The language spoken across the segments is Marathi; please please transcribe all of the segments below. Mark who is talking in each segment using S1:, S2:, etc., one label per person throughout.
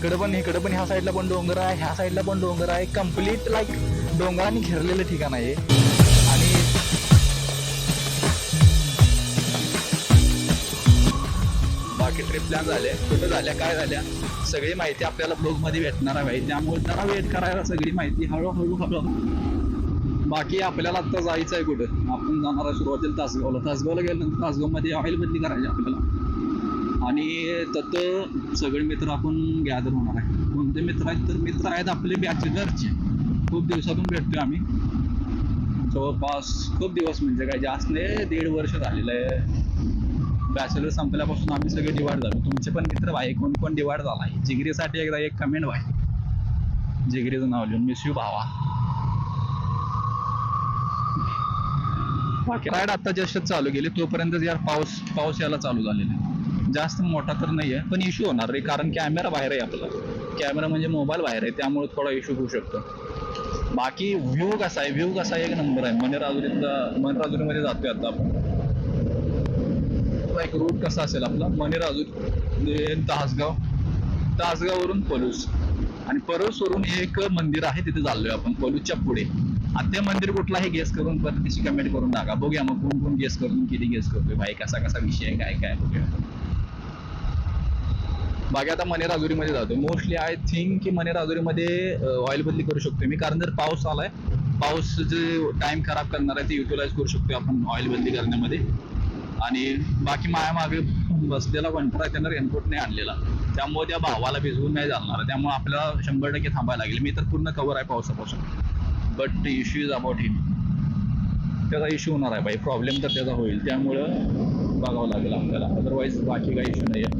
S1: इकडं पण ह्या साईडला पण डोंगर आहे, ह्या साईडला पण डोंगर आहे. कम्प्लीट लाईक डोंगरांनी घेरलेलं ठिकाण आहे. आणि बाकी ट्रिप प्लॅन झाले, कुठं झाल्या, काय झाल्या, सगळी माहिती आपल्याला ब्लॉगमध्ये भेटणार आहे. त्यामुळे जरा वेट करायला सगळी माहिती हळूहळू. बाकी आपल्याला आत्ता जायचं आहे कुठं, आपण जाणार आहे सुरुवातीला तासगावला गेल्यानंतर तासगावमध्ये ऑइल बदली करायची आपल्याला. आणि तिथं सगळे मित्र आपण गॅदर होणार आहे. कोणते मित्र आहेत तर मित्र आहेत आपले बॅचलरचे. खूप दिवसातून भेटतोय आम्ही, जवळपास खूप दिवस म्हणजे काय जास्त नाही, 1.5 वर्ष झालेलं आहे. बॅचलर संपल्यापासून आम्ही सगळे डिवाइड झालो. तुमचे पण मित्र आहे, कोण कोण डिवाइड झाला आहे जिगरीसाठी एकदा एक कमेंट आहे, जिगरीचं नाव लिहून, मिस यू भावा. बाकी राईड आता जस्ट चालू केली, तोपर्यंत यार पाऊस यायला चालू झालेला आहे. जास्त मोठा तर नाही आहे, पण इश्यू होणार रे, कारण कॅमेरा बाहेर आहे आपला. कॅमेरा म्हणजे मोबाईल बाहेर आहे, त्यामुळे थोडा इश्यू होऊ शकतो. बाकी व्ह्यू कसा आहे, एक नंबर आहे. मनेराजुरीमध्ये जातोय आता आपण. एक रूट कसा असेल आपला, मनेराजुरी, तासगाववरून पलूस, आणि पलूसवरून एक मंदिर आहे, तिथे चाललोय आपण पलूसच्या पुढे. आणि ते मंदिर कुठला हे गेस करून परत त्याची कमेंट करून टाका. बघूया मग कोण गेस करून किती गेस करतोय भाई, कसा विषय आहे, काय बघूया. बाकी आता मनेराजुरीमध्ये जातोय. मोस्टली आय थिंक की मनेराजुरीमध्ये ऑइल बदली करू शकतोय मी, कारण जर पाऊस आलाय, पाऊस जे टाइम खराब करणार आहे ते युटिलाइज करू शकतोय आपण ऑइल बदली करण्यामध्ये. आणि बाकी मागे बसलेला वंटर आहे, त्यानं रेनकोट नाही आणलेला, त्यामुळे त्या भावाला भिजवून नाही जाणार, त्यामुळे आपल्याला 100% थांबायला लागेल. मी तर पूर्ण कव्हर आहे पावसापासून, बट इश्यू इज अबाउट हिम. त्याचा इश्यू होणार आहे भाई, प्रॉब्लेम तर त्याचा होईल, त्यामुळं बघावं लागेल आपल्याला. अदरवाईज बाकी काही इश्यू नाही आहे.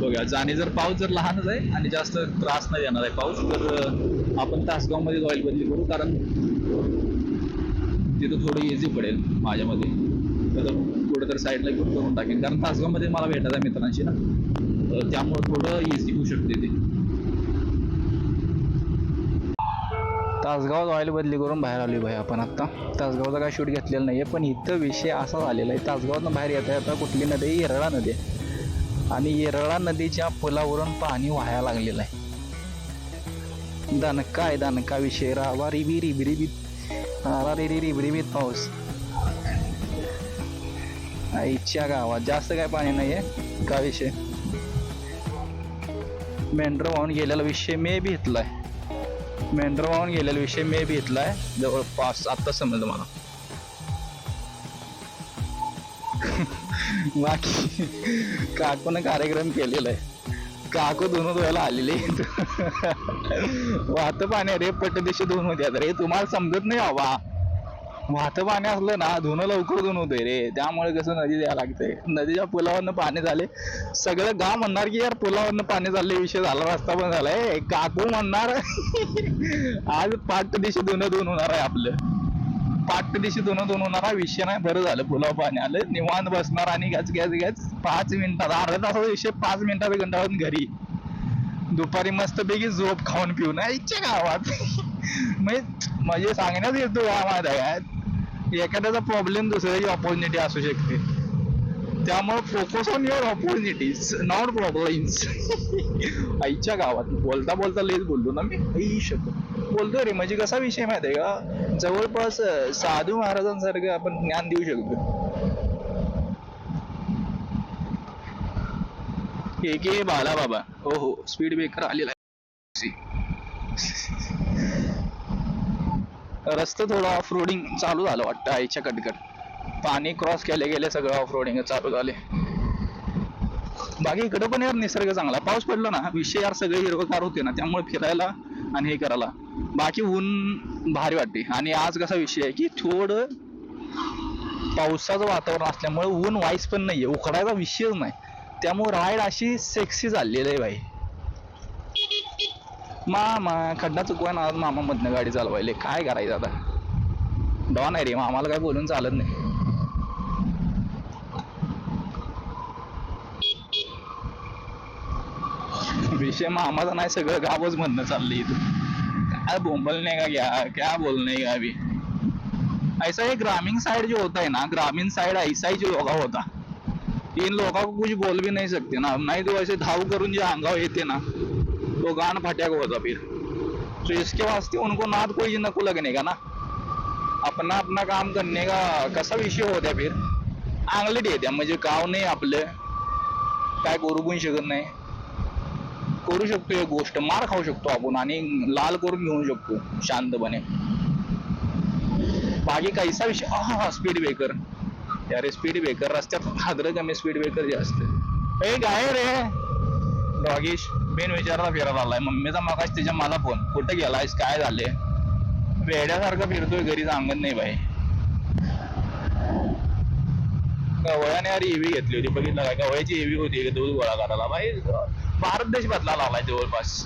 S1: बघा, आणि जर पाऊस जर लहानच आहे आणि जास्त त्रास नाही येणार आहे पाऊस, तर आपण तासगावमध्ये ऑइल बदली करू, कारण तिथं थोडं इझी पडेल माझ्यामध्ये. तर कुठं तर साईडला घेऊन करून टाकेन, कारण तासगावमध्ये मला भेटायचं आहे मित्रांशी ना, त्यामुळं थोडं इझी होऊ शकते ते. तासगावात ऑइल बदली करून बाहेर आलोय भाई आपण आत्ता. तासगावचा काय शूट घेतलेला नाही आहे, पण इथं विषय असा झालेला आहे, तासगावातनं बाहेर येता कुठली नदी, येरळा नदी आहे. आणि येरळा नदीच्या पुलावरून पाणी वाहायला लागलेलं आहे. दणका विषय, रावा रिबीत पाऊस. आईच्या गावात जास्त काय पाणी नाही आहे का विषय. मेंढर वाहून गेलेला विषय मे बी इथलाय, जवळपास आत्ता समजलं मला. बाकी काकून कार्यक्रम केलेला आहे, काकू धुणं धुवायला आलेले. वाहतं पाणी रे, पटदिशी धुवून होत्यात रे, तुम्हाला समजत नाही बाबा. वाहतं पाणी असलं ना, धुणं लवकर धुवून होतंय रे, त्यामुळे कसं नदी द्यायला लागतंय. नदीच्या पुलावरनं पाणी झाले, सगळं गाव म्हणणार की यार पुलावरनं पाणी झाले, विषय झाला, रस्ता पण झालाय. काकू म्हणणार आज पाठ दिवशी धुणं होणार आहे आपलं, पाठ दिवशी धुणं होणार आहे, विषय नाही. बरं झालं पुलाव पाणी आलं, निवांत बसणार आणि गॅस 5 मिनिटात, अर्धा तासाचा विषय 5 मिनिटाचा घंटाळून घरी. दुपारी मस्तपैकी झोप खाऊन पिऊन आईच्या गावात. म्हणजे सांगण्यात येतो गावात एखाद्याचा प्रॉब्लेम दुसऱ्याची ऑपॉर्च्युनिटी असू शकते, त्यामुळे focus on your opportunities not problems. आईच्या गावात बोलता लेच बोललो ना मी, बोलतो रे. म्हणजे कसा विषय माहिती आहे का, जवळपास साधू महाराजांसारखं आपण ज्ञान देऊ शकतो. के बाला बाबा, हो स्पीड ब्रेकर आलेला आहे. रस्ता थोडा ऑफ रोडिंग चालू झालं वाटतं आईच्या कटकट, पाणी क्रॉस गेले सगळं ऑफ रोडिंग चालू झाले. बाकी इकडं पण यार निसर्ग चांगला, पाऊस पडला ना विषय यार सगळे हिरवगार होते ना, त्यामुळे फिरायला आणि हे करायला. बाकी ऊन भारी वाटते. आणि आज कसा विषय आहे की थोडं पावसाचं वातावरण असल्यामुळे ऊन वाईस पण नाहीये, उकडायचा विषयच नाही, त्यामुळे राईड अशी सेक्सी झालेली आहे भाई. मामा खड्डा चुकवा ना, मामा मधनं गाडी चालवायले, काय करायचं आता. डॉन आहे रे, मामाला काय बोलून चालत नाही. विषय मामाचा नाही, सगळं गावच म्हणणं चाललंय इथं. काय बोंबलने का क्या बोलने का अभी. ऐसा ये ग्रामीण साइड जो होता है ना, ग्रामीण साइड ऐसा ही जो होगा होता, तीन लोगों को कुछ बोल भी नहीं सकते ना, नहीं तो ऐसे धाव करून जे अंगावर येते ना तो गान फटाक होता फिर। तो इसके वास्ते उनको नाद कोई नको लगने का ना, अपना अपना काम करने का कसा विषय होत्या फिर अंगलट येत्या, म्हणजे गाव नाही आपलं, काय करू पण शकत नाही, करू शकतो एक गोष्ट मार खाऊ शकतो आपण आणि लाल करून घेऊ शकतो शांतपणे, बाकी काहीसा विषय हा स्पीड ब्रेकर, यार स्पीड ब्रेकर रस्त्यात हादर कमी, स्पीड ब्रेकर जास्त. ए काय रे डॉगेश, मेन विचारायला फिरत आलाय मम्मीचा मागास त्याच्या मला फोन, कुठे गेलायस काय झाले, वेड्यासारखं फिरतोय घरी सांगत नाही बाई. गवळ्याने यार ईव्ही घेतली होती, बघितलं काय गवळ्याची ईव्ही होती दूध गोळा करायला बाई, भारत देश बदलायला आलाय जवळपास.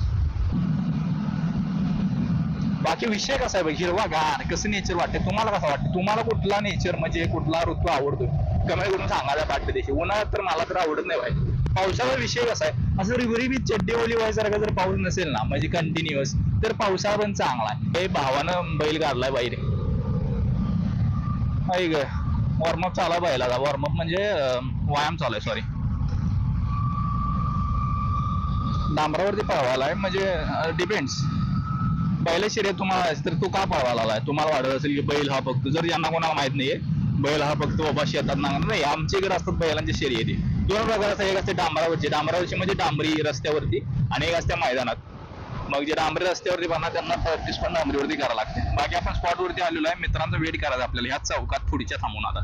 S1: बाकी विषय कसा आहे बघ, हिरवा गार कसं नेचर वाटते तुम्हाला, कसं वाटतं तुम्हाला, कुठला नेचर म्हणजे कुठला ऋतू आवडतो कमेंट करून सांगायला वाटतं देशी. उन्हाळ्यात तर मला तर आवडत नाही भाई. पावसाचा विषय कसा आहे, असं रिबरिबीत चड्डी ओली व्हायसारखा जर पाऊस नसेल ना म्हणजे कंटिन्युअस, तर पावसाळा पण चांगला आहे. हे भावानं बैल काढलाय बाहेर, ऐक वॉर्मअप चालू आहे बैलाचा, वॉर्मअप म्हणजे व्यायाम चालू आहे, सॉरी डांबरावरती पळवायला आहे, म्हणजे डिपेंड्स. बैल शर्यत तुम्हाला तर तो का पळवायला आलाय, तुम्हाला वाटत असेल की बैल हा फक्त, जर यांना कोणाला माहित नाहीये बैल हा फक्त बाबा शेतात नांगरणार नाही, आमच्या इकडे असतात बैलांची शर्यती दोन प्रकारचा, एक असते डांबरावरची म्हणजे डांबरी रस्त्यावरती, आणि एक असते मैदानात. मग जे डांबरी रस्त्यावरती बनणार त्यांना प्रॅक्टिस पण डांबरीवरती करावं लागते. बाकी आपण स्पॉटवरती आलेलो आहे, मित्रांचा वेट करायचा आपल्याला ह्या चौकात पुढच्या थांबून. आता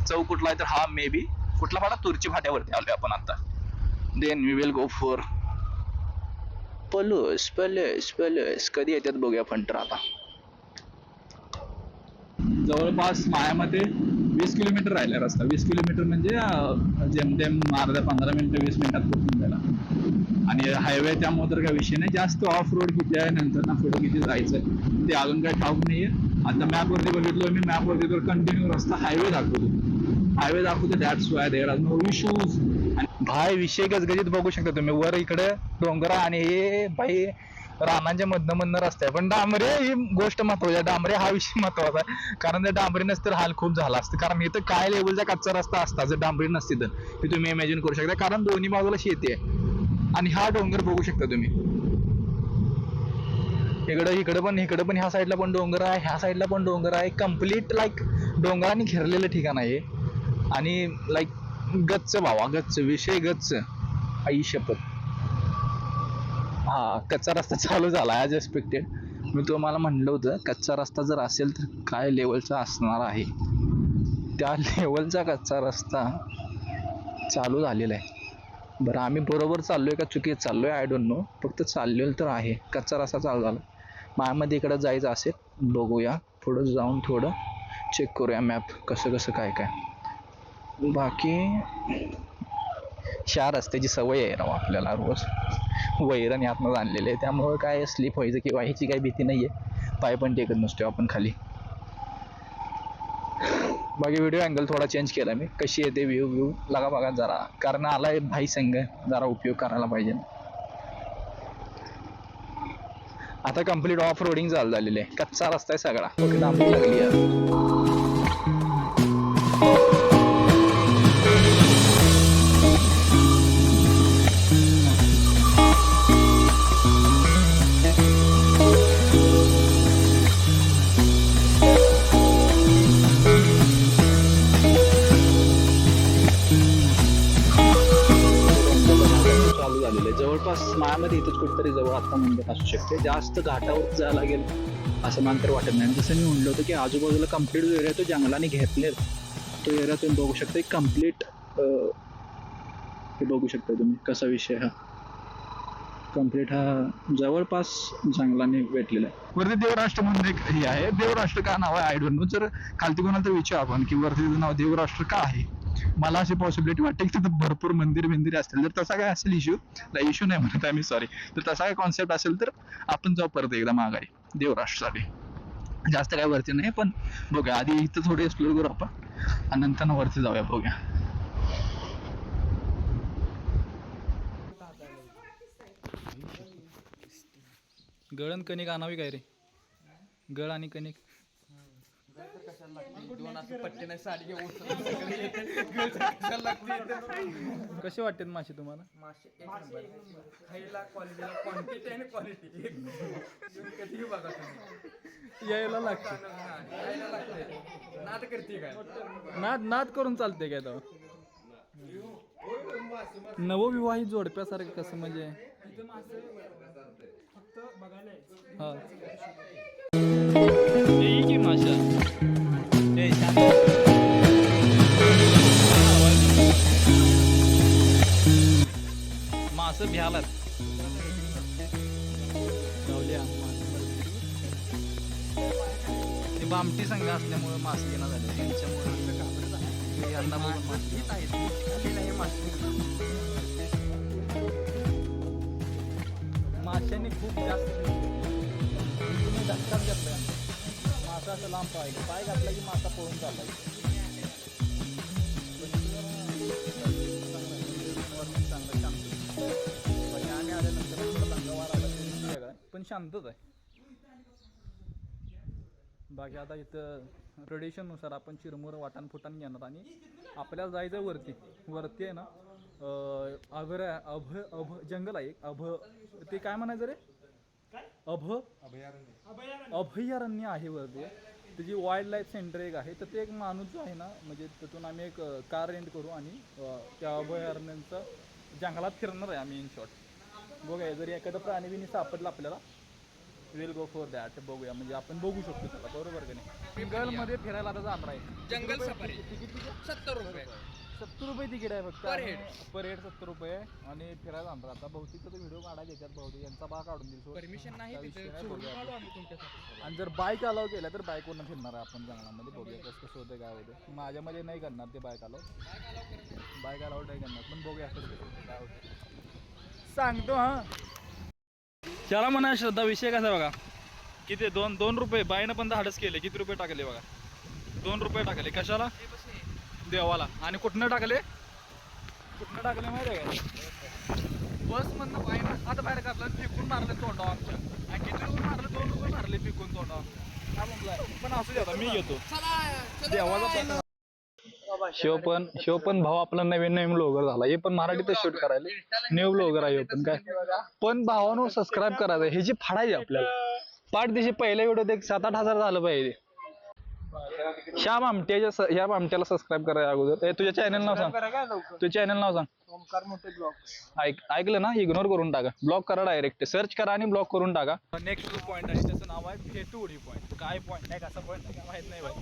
S1: चौक कुठला आहे तर हा मे बी कुठला फाटा, तुर्ची फाट्यावरती आलोय आपण आता. Then we will go for plus plus plus, कधी येतात बघूया फंटर. आता जवळपास मायामध्ये 20 किलोमीटर राहिला रस्ता, 20 किलोमीटर म्हणजे जेमतेम अर्ध्या 15 मिनिटं 20 मिनिटात पोहोचून जायला, आणि हायवे त्यामुळे तर काही विषय नाही जास्त. ऑफ रोड किती आहे नंतर ना पुढे किती जायचं ते अजून काही ठाऊक नाहीये. आता मॅपवरती बघितलं मी, मॅपवरती तर कंटिन्यू रस्ता हायवे दाखवतो, that's why there are no issues. भाई विषय गजगजीत बघू शकता तुम्ही, वर इकडे डोंगरा आणि हे भाई रानांच्या मधनं रस्ता आहे, पण डांबरे ही गोष्ट महत्वाची आहे, डांबरे हा विषय महत्वाचा आहे, कारण त्या डांबरी नसतं हाल खूप झाला असतं, कारण इथं काय लेवलचा कच्चा रस्ता असता जर डांबरी नसती तर, हे तुम्ही इमॅजिन करू शकता, कारण दोन्ही बाजूला शेती आहे. आणि हा डोंगर बघू शकता तुम्ही, इकडं पण ह्या साईडला पण डोंगर आहे, ह्या साईडला पण डोंगर आहे, कम्प्लीट लाईक डोंगरांनी घेरलेलं ठिकाण आहे. आणि लाईक गच्च भावा, गच्च विषय गच्च, आई शपथ. हा कच्चा रस्ता चालू झाला ॲज एक्सपेक्टेड. मी तुम्हाला म्हणलं होतं कच्चा रस्ता जर असेल तर काय लेवलचा असणार आहे, त्या लेवलचा कच्चा रस्ता चालू झालेला आहे. बरं आम्ही बरोबर चाललोय का चुकीत चाललोय आय डोंट नो, फक्त चाललेलं तर आहे, कच्चा रस्ता चालू झाला. मायामध्ये इकडं जायचं असेल, बघूया पुढं जाऊन थोडं चेक करूया मॅप कसं कसं काय काय. बाकी ह्या रस्त्याची सवय आहे राव आपल्याला, रोज वैरण यातनं आणलेले आहे, त्यामुळं काय स्लिप व्हायचं किंवा ह्याची काही भीती नाही आहे, पाय पण टेकत नसतो आपण खाली. बाकी व्हिडिओ अँगल थोडा चेंज केला मी, कशी येते व्ह्यू लगा बघा जरा, कारण आलाय भाई संघ, जरा उपयोग करायला पाहिजे. आता कम्प्लीट ऑफ रोडिंग चालू झालेली आहे, कच्चा रस्ता आहे सगळा, ओके डांबरी लागली आहे. जवळपास मायामध्ये इथंच कुठेतरी जवळ आता मंदिर असू शकते, जास्त घाटावर जायला लागेल असं मला तर वाटत नाही. जसं मी म्हणलं होतं की आजूबाजूला कम्प्लीट जो एरिया तो जंगलाने घेतले, तो एरिया तुम्ही बघू शकता कम्प्लीट, हे बघू शकता तुम्ही कसा विषय हा, कम्प्लीट हा जवळपास जंगलाने भेटलेला आहे. वरती देवराष्ट्र म्हणून एक हे आहे, देवराष्ट्र का नाव आहे आय डोंट नो, जर खालती कोणाला तर विचार आपण की वरती नाव देवराष्ट्र का आहे, मला अशी पॉसिबिलिटी वाटते की तिथं भरपूर मंदिर असतील, जर तसा काय असेल इश्यू नाही म्हणत आहे मी, सॉरी, तर तसा काय कॉन्सेप्ट असेल तर आपण जाऊ परत एकदा माघारी देवराष्ट्रसाठी. जास्त काय वरती नाही, पण बघूया आधी इथं थोडे एक्सप्लोर करू आपण आणि नंतर वरती जाऊया, बघूया. गळ आणि कणिक आणावी काय रे, गळ आणि कणिक
S2: दोन असं पट्टे नाही साडी घेऊन सगळे येते लागते.
S1: कसे वाटतात मासे तुम्हाला?
S2: मासे एक नंबर खायला क्वालिटीला क्वांटिटी आणि क्वालिटी कधीही बघा तुम्ही
S1: यायला लागतं.
S2: यायला लागते नाद करते काय
S1: नाद करून चालते काय तेव्हा? नवविवाहित जोडप्यासारखं कसं म्हणजे हा येई की माशा मास भ्यालात ते बामटी संघ असल्यामुळे मास घेणं झाले त्यांच्यामुळे यांना बघून मास माशांनी खूप जास्त धक्काच घेतलाय मासा असं लांब पाय घातला की मासा पळून चाललाय. आम्ही आल्यानंतर वार आला वेगळा पण शांतच आहे. बाकी आता इथं ट्रेडिशननुसार आपण चिरमुरं वाटाण फुटाण घेणार आणि आपल्याला जायचं वरती आहे ना अभ जंगल आहे एक ते काय म्हणायचं रे अभयारण्य आहे वरती. त्याची वाईल्ड लाईफ सेंटर एक आहे तर ते एक माणूस जो आहे ना म्हणजे तिथून आम्ही एक कार रेंट करू आणि त्या अभयारण्यांचं जंगलात फिरणार आहे आम्ही इन शॉर्ट. बघूया जरी एखादं प्राणी बिनी सापडलं आपल्याला विल गो फॉर दॅट बघूया म्हणजे आपण बघू शकतो त्याला बरोबर का नाही. जंगलमध्ये फिरायला आता जाणार आहे.
S2: जंगल सफारी
S1: तिकीट
S2: 70 रुपये
S1: 70 रुपये तिकीट आहे फक्त पर हेड 70 रुपये आणि फिरायला जाणार. आता बहुतेक तर व्हिडिओ काढायला येतात बहुतेक यांचा भाग काढून देईल
S2: परमिशन नाही
S1: आणि जर बाईक अलाव केल्या तर बाईकवरून फिरणार आहे आपण जंगलामध्ये. बघूया कसं होतं काय होतं. माझ्यामध्ये नाही करणार ते बाईक अलाव नाही करणार पण बघूया कसं काय होतं सांगतो. हा चला म्हणा श्रद्धा विषय कसा बघा किती 2 रुपये बाईनं पण धाडस केले. किती रुपये टाकले बघा 2 रुपये टाकले कशाला देवाला. आणि कुठनं टाकले माहिती आहे का बस मधनं बाईनं आता बाहेर काढलं फेकून मारले तोंडावर आमच्या. आणि किती रुपये मारले 2 रुपये मारले फेकून तोंडावर. काय म्हणलं पण असू दे आता मी घेतो देवाचा. शिवपन भाऊ आपला नवीन ब्लॉगर झाला. हे पण मराठीतच शूट करायला न्यू ब्लॉगर आहे पण काय पण भावानं सबस्क्राईब करायचं हे जी फाडायची आपल्याला पाठ दिवशी पहिल्या व्हिडिओत एक 7-8 हजार झालं पाहिजे. ह्या मामट्याला सबस्क्राईब करायचं अगोदर. तुझ्या चॅनल नाव सांग. ऐकलं ना इग्नोर करून टाका. ब्लॉक करा डायरेक्ट सर्च करा आणि ब्लॉक करून टाका. नेक्स्ट जो पॉईंट आहे त्याचं नाव आहे फेटूडी पॉईंट. काय पॉईंट आहे कसा पॉईंट आहे माहित नाही भाई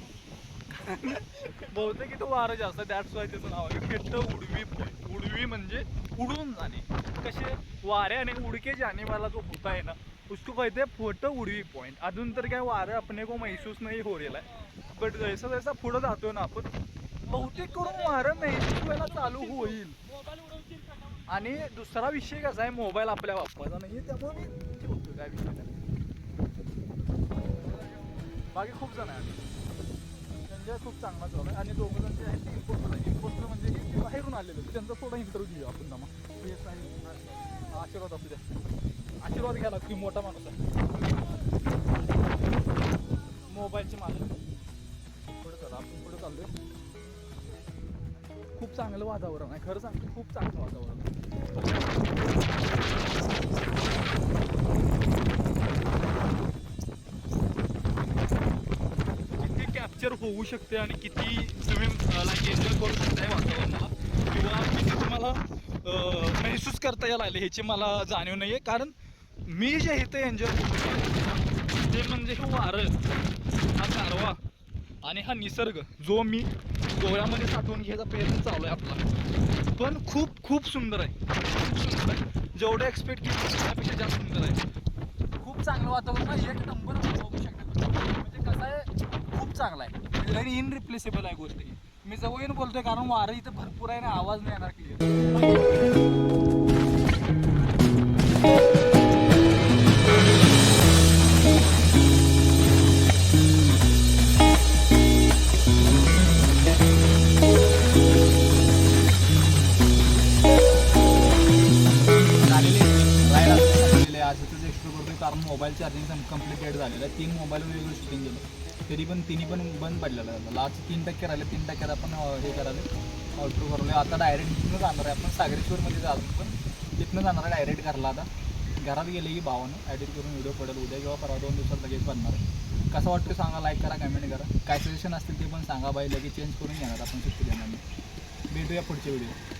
S1: बहुतेक इथं वारं जास्त दॅट्स वाय त्याचं नाव आहे फेट उडवी पॉईंट. उडवी म्हणजे उडून जाणे. कसे वाऱ्याने उडके जाने वाला जो होता है ना उसको कहते हैं फोट उडवी पॉईंट. अजून तर काय वारं अपने को महसूस नाही हो रेला आहे बट जैसा जैसा पुढं जातोय ना आपण बहुतेक करून वारं महसूस व्हायला चालू होईल. आणि दुसरा विषय कसा आहे मोबाईल आपल्या वापरायचा नाही त्यामुळे मी ठेवतो काय विषय नाही. बाकी खूप जण आहे खूप चांगला चालू आहे. आणि दोघं जण जे आहेत ते इम्पोस्टर म्हणजे ते बाहेरून आलेले होते त्यांचा थोडा इंटरव्ह्यू घेऊ आपण जमा. आशीर्वाद असू द्या आशीर्वाद घ्या लागतो मोठा माणूस आहे मोबाईलचे मालक. पुढे चला आपण पुढे चाललोय. खूप चांगलं वातावरण आहे खरं सांगतो खूप चांगलं वातावरण आहे. कॅप्चर होऊ शकते आणि किती तुम्ही एन्जॉय करू शकताय वातावरणाला किंवा किती तुम्हाला महसूस करता यायला लागले ह्याची मला जाणीव नाही आहे. कारण मी जे इथं एन्जॉय करतो ते म्हणजे हे वारं हा गारवा आणि हा निसर्ग जो मी डोळ्यामध्ये साठवून घ्यायचा प्रयत्न चालू आहे आपला. पण खूप खूप सुंदर आहे खूप सुंदर आहे. जेवढं एक्सपेक्ट केलं त्यापेक्षा जास्त सुंदर आहे. खूप चांगलं वातावरण आहे. एक नंबर बघू शकता म्हणजे कसं आहे खूप चांगला आहे आणि इनरिप्लेसेबल आहे गोष्ट ही. मी जवळ येऊन बोलतोय कारण वारं इथं भरपूर आहे ना आवाज नाही येणार क्लिअर. आज इथंच एक्सप्लोर करतोय कारण मोबाईल चार्जिंग कम्प्लीट झालेलं आहे. 3 मोबाईल वेगवेगळं शूटिंग केलं
S3: तरी पण तिन्ही पण बंद पडलेलं आहे. लास्ट 3% राहिले, 3% आपण हे करायला ऑल्ट्रो करवलं. आता डायरेक्ट तिथनं जाणार आहे आपण सागरेश्वरमध्ये अजून पण तिथनं जाणार आहे डायरेक्ट घरला. आता घरात गेले की भावानं एडिट करून व्हिडिओ पडेल उद्या किंवा परवा 2 दिवसात लगेच बनणार आहे. कसं वाटतं सांगा, लाईक करा, कमेंट करा, काय सजेशन असतील ते पण सांगा. बाई लगेच चेंज करून घेणार आपण सुट्टी देणार. भेटूया पुढच्या व्हिडिओ.